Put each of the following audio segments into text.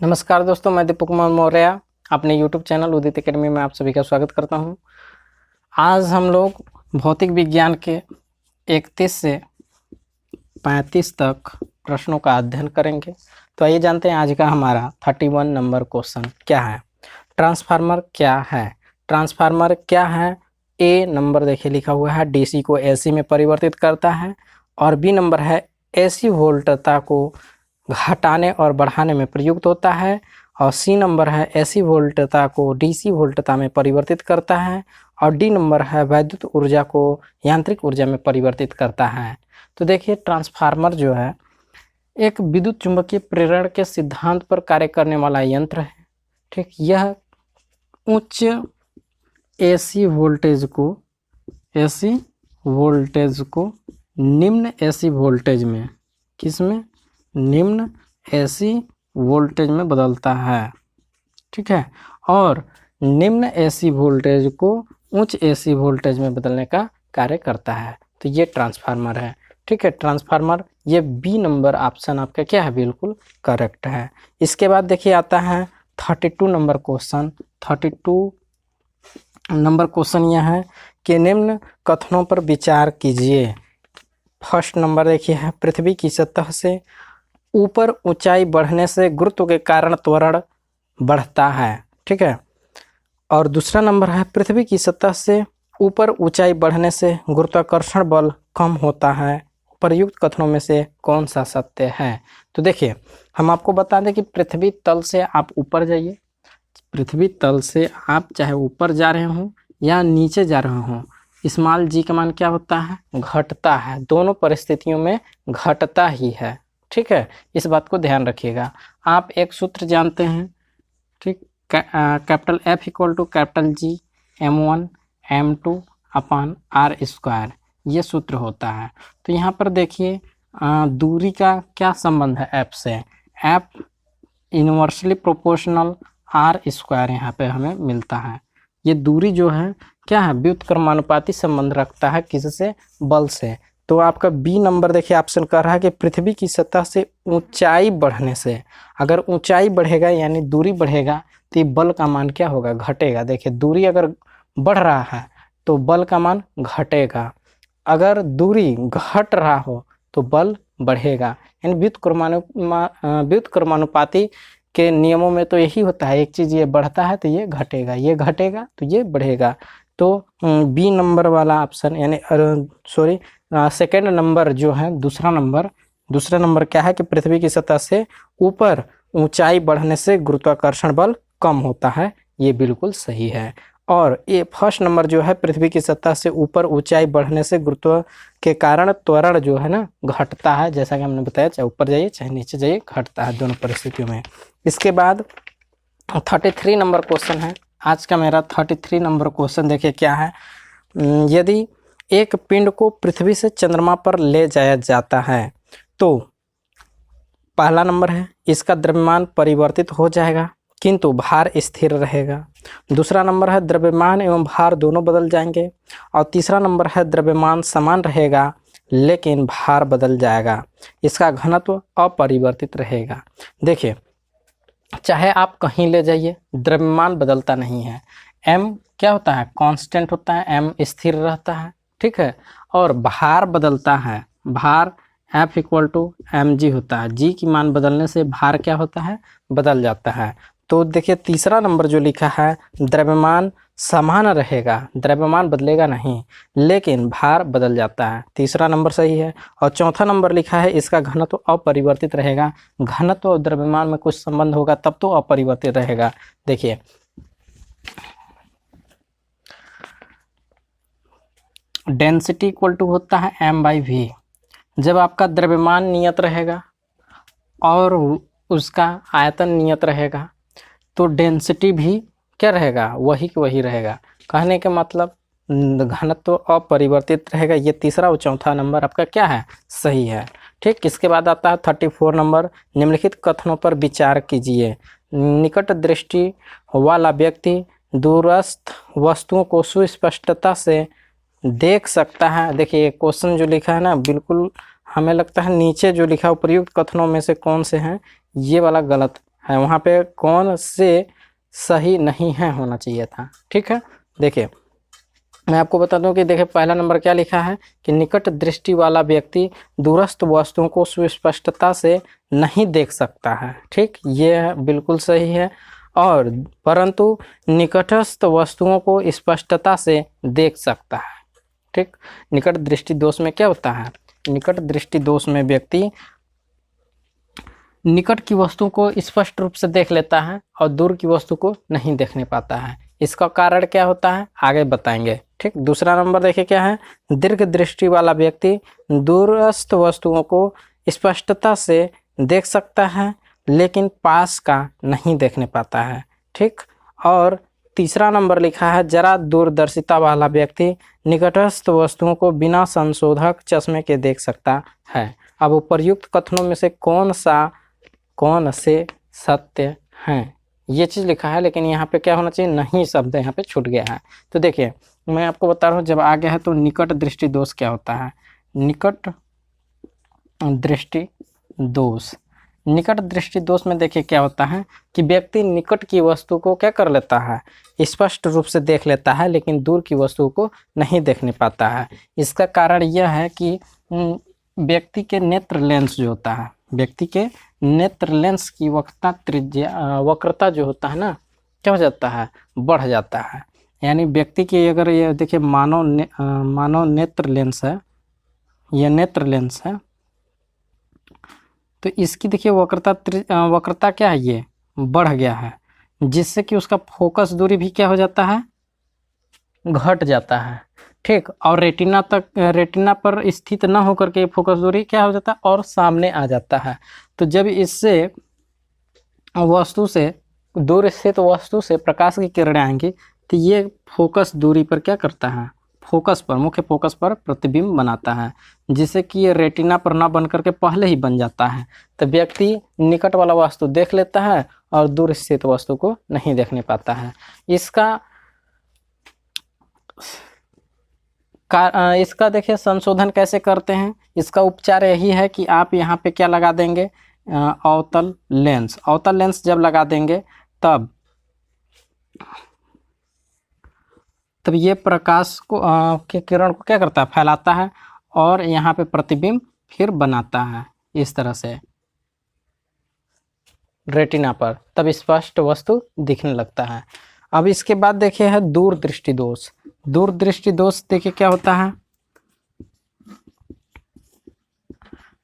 नमस्कार दोस्तों, मैं दीपक कुमार मौर्य अपने YouTube चैनल उदित एकेडमी में आप सभी का स्वागत करता हूं। आज हम लोग भौतिक विज्ञान के 31 से 35 तक प्रश्नों का अध्ययन करेंगे। तो आइए जानते हैं आज का हमारा 31 नंबर क्वेश्चन क्या है। ट्रांसफार्मर क्या है? ट्रांसफार्मर क्या है? ए नंबर देखिए लिखा हुआ है DC को AC में परिवर्तित करता है, और बी नंबर है AC वोल्टता को घटाने और बढ़ाने में प्रयुक्त होता है, और सी नंबर है AC वोल्टता को DC वोल्टता में परिवर्तित करता है, और डी नंबर है वैद्युत ऊर्जा को यांत्रिक ऊर्जा में परिवर्तित करता है। तो देखिए, ट्रांसफार्मर जो है एक विद्युत चुंबकीय प्रेरण के सिद्धांत पर कार्य करने वाला यंत्र है। ठीक, यह उच्च AC वोल्टेज को निम्न AC वोल्टेज में, किसमें? निम्न AC वोल्टेज में बदलता है। ठीक है, और निम्न AC वोल्टेज को उच्च AC वोल्टेज में बदलने का कार्य करता है। तो ये ट्रांसफार्मर है। ठीक है, ट्रांसफार्मर, ये बी नंबर ऑप्शन आपका क्या है? बिल्कुल करेक्ट है। इसके बाद देखिए आता है 32 नंबर क्वेश्चन। 32 नंबर क्वेश्चन यह है कि निम्न कथनों पर विचार कीजिए। फर्स्ट नंबर देखिए है, पृथ्वी की सतह से ऊपर ऊंचाई बढ़ने से गुरुत्व के कारण त्वरण बढ़ता है। ठीक है, और दूसरा नंबर है, पृथ्वी की सतह से ऊपर ऊंचाई बढ़ने से गुरुत्वाकर्षण बल कम होता है। प्रयुक्त कथनों में से कौन सा सत्य है? तो देखिए, हम आपको बता दें कि पृथ्वी तल से आप ऊपर जाइए, पृथ्वी तल से आप चाहे ऊपर जा रहे हों या नीचे जा रहे हों, स्मॉल g का मान क्या होता है? घटता है। दोनों परिस्थितियों में घटता ही है। ठीक है, इस बात को ध्यान रखिएगा। आप एक सूत्र जानते हैं, ठीक, capital F equal to capital G m1 m2 upon r², ये सूत्र होता है। तो यहाँ पर देखिए, दूरी का क्या संबंध है F से? F इनवर्सली प्रोपोर्शनल r² यहाँ पे हमें मिलता है। ये दूरी जो है क्या है? व्युत्क्रमानुपाती संबंध रखता है किससे? बल से। तो आपका बी नंबर देखिए ऑप्शन कर रहा है कि पृथ्वी की सतह से ऊंचाई बढ़ने से, अगर ऊंचाई बढ़ेगा यानी दूरी बढ़ेगा तो ये बल का मान क्या होगा? घटेगा। देखिए, दूरी अगर बढ़ रहा है तो बल का मान घटेगा, अगर दूरी घट रहा हो तो बल बढ़ेगा। यानी व्युत्क्रमानुपाती के नियमों में तो यही होता है, एक चीज़ ये बढ़ता है तो ये घटेगा, ये घटेगा तो ये बढ़ेगा। तो बी नंबर वाला ऑप्शन यानी सेकेंड नंबर जो है, दूसरा नंबर क्या है कि पृथ्वी की सतह से ऊपर ऊंचाई बढ़ने से गुरुत्वाकर्षण बल कम होता है, ये बिल्कुल सही है। और ये फर्स्ट नंबर जो है, पृथ्वी की सतह से ऊपर ऊंचाई बढ़ने से गुरुत्व के कारण त्वरण जो है ना घटता है, जैसा कि हमने बताया, चाहे ऊपर जाइए चाहे नीचे जाइए, घटता है दोनों परिस्थितियों में। इसके बाद 33 नंबर क्वेश्चन है आज का मेरा। 33 नंबर क्वेश्चन देखिए क्या है। यदि एक पिंड को पृथ्वी से चंद्रमा पर ले जाया जाता है तो पहला नंबर है, इसका द्रव्यमान परिवर्तित हो जाएगा किंतु भार स्थिर रहेगा। दूसरा नंबर है, द्रव्यमान एवं भार दोनों बदल जाएंगे। और तीसरा नंबर है, द्रव्यमान समान रहेगा लेकिन भार बदल जाएगा। इसका घनत्व अपरिवर्तित रहेगा। देखिए, चाहे आप कहीं ले जाइए, द्रव्यमान बदलता नहीं है। m क्या होता है? कांस्टेंट होता है, m स्थिर रहता है। ठीक है, और भार बदलता है, भार F इक्वल टू mg होता है। g की मान बदलने से भार क्या होता है? बदल जाता है। तो देखिए, तीसरा नंबर जो लिखा है, द्रव्यमान समान रहेगा, द्रव्यमान बदलेगा नहीं लेकिन भार बदल जाता है, तीसरा नंबर सही है। और चौथा नंबर लिखा है, इसका घनत्व अपरिवर्तित रहेगा। घनत्व और द्रव्यमान में कुछ संबंध होगा तब तो अपरिवर्तित रहेगा। देखिए, डेंसिटी इक्वल टू होता है m/v। जब आपका द्रव्यमान नियत रहेगा और उसका आयतन नियत रहेगा तो डेंसिटी भी क्या रहेगा? वही के वही रहेगा। कहने के मतलब घनत्व अपरिवर्तित रहेगा। ये तीसरा और चौथा नंबर आपका क्या है? सही है। ठीक, इसके बाद आता है 34 नंबर। निम्नलिखित कथनों पर विचार कीजिए। निकट दृष्टि वाला व्यक्ति दूरस्थ वस्तुओं को सुस्पष्टता से देख सकता है। देखिए, क्वेश्चन जो लिखा है ना, बिल्कुल हमें लगता है नीचे जो लिखा है, उपयुक्त कथनों में से कौन से हैं, ये वाला गलत है, वहाँ पे कौन से सही नहीं है होना चाहिए था। ठीक है, देखिए मैं आपको बता दूं कि देखिए पहला नंबर क्या लिखा है कि निकट दृष्टि वाला व्यक्ति दूरस्थ वस्तुओं को सुस्पष्टता से नहीं देख सकता है। ठीक, ये बिल्कुल सही है। और परंतु निकटस्थ वस्तुओं को स्पष्टता से देख सकता है। ठीक, निकट दृष्टि दोष में क्या होता है, निकट दृष्टि दोष में व्यक्ति निकट की वस्तु को स्पष्ट रूप से देख लेता है और दूर की वस्तु को नहीं देखने पाता है। इसका कारण क्या होता है आगे बताएंगे। ठीक, दूसरा नंबर देखिए क्या है, दीर्घ दृष्टि वाला व्यक्ति दूरस्थ वस्तुओं को स्पष्टता से देख सकता है लेकिन पास का नहीं देखने पाता है। ठीक, और तीसरा नंबर लिखा है, जरा दूरदर्शिता वाला व्यक्ति निकटस्थ वस्तुओं को बिना संशोधक चश्मे के देख सकता है। अब उपर्युक्त कथनों में से कौन से सत्य हैं, ये चीज़ लिखा है, लेकिन यहाँ पे क्या होना चाहिए, नहीं शब्द यहाँ पे छूट गया है। तो देखिए मैं आपको बता रहा हूँ, जब आगे है तो निकट दृष्टि दोष क्या होता है, निकट दृष्टि दोष, निकट दृष्टि दोष में देखिए क्या होता है कि व्यक्ति निकट की वस्तु को क्या कर लेता है, स्पष्ट रूप से देख लेता है लेकिन दूर की वस्तु को नहीं देखने पाता है। इसका कारण यह है कि व्यक्ति के नेत्र लेंस जो होता है, व्यक्ति के नेत्र लेंस की वक्रता जो होता है ना, क्या हो जाता है, बढ़ जाता है। यानी व्यक्ति की अगर ये देखिए मानव नेत्र लेंस है, यह नेत्र लेंस है, तो इसकी देखिए वक्रता क्या है, ये बढ़ गया है, जिससे कि उसका फोकस दूरी भी क्या हो जाता है, घट जाता है। ठीक, और रेटिना पर स्थित न होकर के फोकस दूरी क्या हो जाता है और सामने आ जाता है। तो जब इससे वस्तु से दूर स्थित वस्तु से प्रकाश की किरणें आएंगी तो ये फोकस दूरी पर क्या करता है, मुख्य फोकस पर प्रतिबिंब बनाता है, जिससे कि ये रेटिना पर ना बन करके पहले ही बन जाता है। तो व्यक्ति निकट वाला वस्तु देख लेता है और दूर स्थित वस्तु को नहीं देखने पाता है। इसका देखिए संशोधन कैसे करते हैं, इसका उपचार यही है कि आप यहाँ पे क्या लगा देंगे, अवतल लेंस जब लगा देंगे तब ये प्रकाश को के किरण को क्या करता है, फैलाता है और यहाँ पे प्रतिबिंब फिर बनाता है इस तरह से रेटिना पर, तब स्पष्ट वस्तु दिखने लगता है। अब इसके बाद देखिए है दूरदृष्टि दोष। दूरदृष्टि दोष देखिए क्या होता है,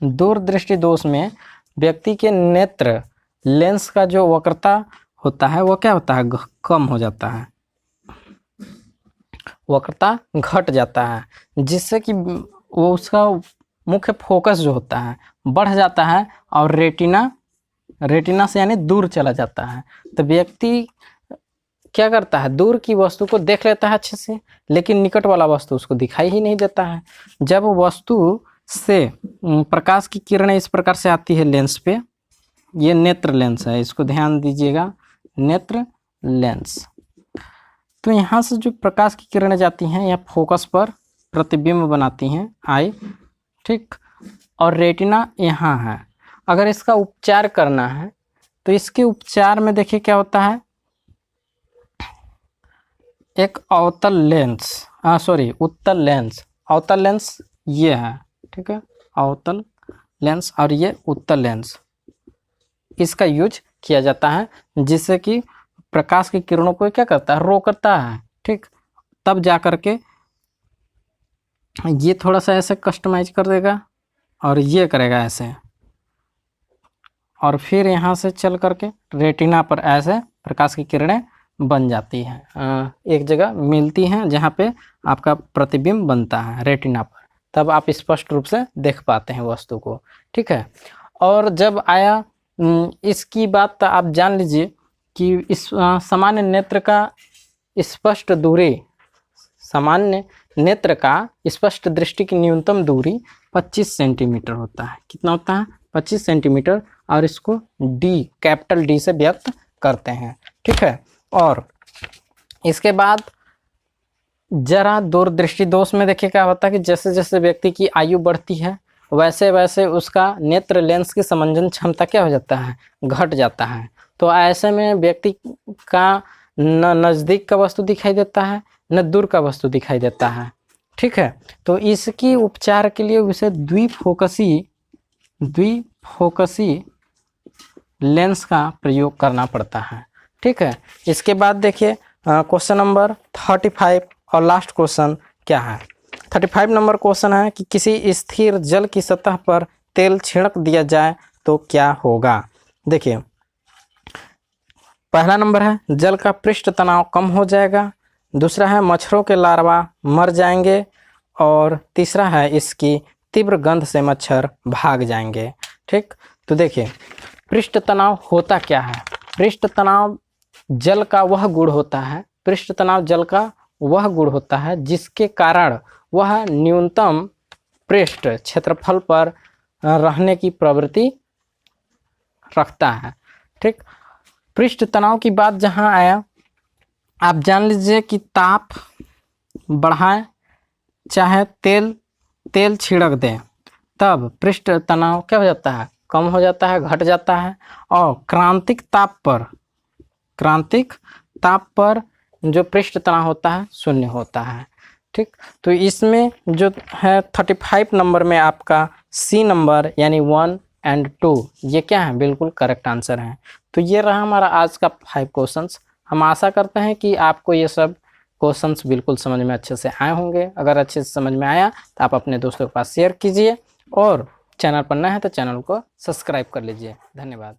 दूरदृष्टि दोष में व्यक्ति के नेत्र लेंस का जो वक्रता होता है वो क्या होता है, कम हो जाता है, वक्रता घट जाता है, जिससे कि वो उसका मुख्य फोकस जो होता है बढ़ जाता है और रेटिना से यानी दूर चला जाता है। तो व्यक्ति क्या करता है, दूर की वस्तु को देख लेता है अच्छे से, लेकिन निकट वाला वस्तु उसको दिखाई ही नहीं देता है। जब वस्तु से प्रकाश की किरणें इस प्रकार से आती है लेंस पे, ये नेत्र लेंस है, इसको ध्यान दीजिएगा, नेत्र लेंस। तो यहाँ से जो प्रकाश की किरणें जाती हैं यह फोकस पर प्रतिबिंब बनाती हैं आई। ठीक, और रेटिना यहाँ है। अगर इसका उपचार करना है तो इसके उपचार में देखिए क्या होता है, एक उत्तल लेंस ये है, ठीक है, अवतल लेंस और ये उत्तल लेंस, इसका यूज किया जाता है, जिससे कि प्रकाश की किरणों को क्या करता है, रोकता है। ठीक, तब जा करके ये थोड़ा सा ऐसे कस्टमाइज कर देगा और ये करेगा ऐसे, और फिर यहाँ से चल करके रेटिना पर ऐसे प्रकाश की किरणें बन जाती हैं, एक जगह मिलती हैं जहाँ पे आपका प्रतिबिंब बनता है रेटिना पर, तब आप स्पष्ट रूप से देख पाते हैं वस्तु को। ठीक है, और जब आया इसकी बात तो आप जान लीजिए कि इस सामान्य नेत्र का स्पष्ट दूरी, सामान्य नेत्र का स्पष्ट दृष्टि की न्यूनतम दूरी 25 सेंटीमीटर होता है। कितना होता है, 25 सेंटीमीटर, और इसको कैपिटल डी से व्यक्त करते हैं। ठीक है, और इसके बाद जरा दूरदृष्टि दोष में देखिए क्या होता है कि जैसे जैसे व्यक्ति की आयु बढ़ती है वैसे वैसे उसका नेत्र लेंस की समंजन क्षमता क्या हो जाता है, घट जाता है, तो ऐसे में व्यक्ति का न नज़दीक का वस्तु दिखाई देता है न दूर का वस्तु दिखाई देता है। ठीक है, तो इसकी उपचार के लिए उसे द्विफोकसी लेंस का प्रयोग करना पड़ता है। ठीक है, इसके बाद देखिए क्वेश्चन नंबर 35 और लास्ट क्वेश्चन क्या है। 35 नंबर क्वेश्चन है कि किसी स्थिर जल की सतह पर तेल छिड़क दिया जाए तो क्या होगा। देखिए पहला नंबर है जल का पृष्ठ तनाव कम हो जाएगा, दूसरा है मच्छरों के लार्वा मर जाएंगे, और तीसरा है इसकी तीव्र गंध से मच्छर भाग जाएंगे। ठीक, तो देखिए पृष्ठ तनाव होता क्या है। पृष्ठ तनाव जल का वह गुण होता है, पृष्ठ तनाव जल का वह गुण होता है जिसके कारण वह न्यूनतम पृष्ठ क्षेत्रफल पर रहने की प्रवृत्ति रखता है। ठीक, पृष्ठ तनाव की बात जहां आया, आप जान लीजिए कि ताप बढ़ाएं चाहे तेल छिड़क दें, तब पृष्ठ तनाव क्या हो जाता है, कम हो जाता है, घट जाता है। और क्रांतिक ताप पर जो पृष्ठ तनाव होता है शून्य होता है। ठीक, तो इसमें जो है 35 नंबर में आपका सी नंबर यानी 1 और 2 ये क्या है, बिल्कुल करेक्ट आंसर है। तो ये रहा हमारा आज का 5 क्वेश्चंस। हम आशा करते हैं कि आपको ये सब क्वेश्चंस बिल्कुल समझ में अच्छे से आए होंगे। अगर अच्छे से समझ में आया तो आप अपने दोस्तों के पास शेयर कीजिए, और चैनल पर नए हैं तो चैनल को सब्सक्राइब कर लीजिए। धन्यवाद।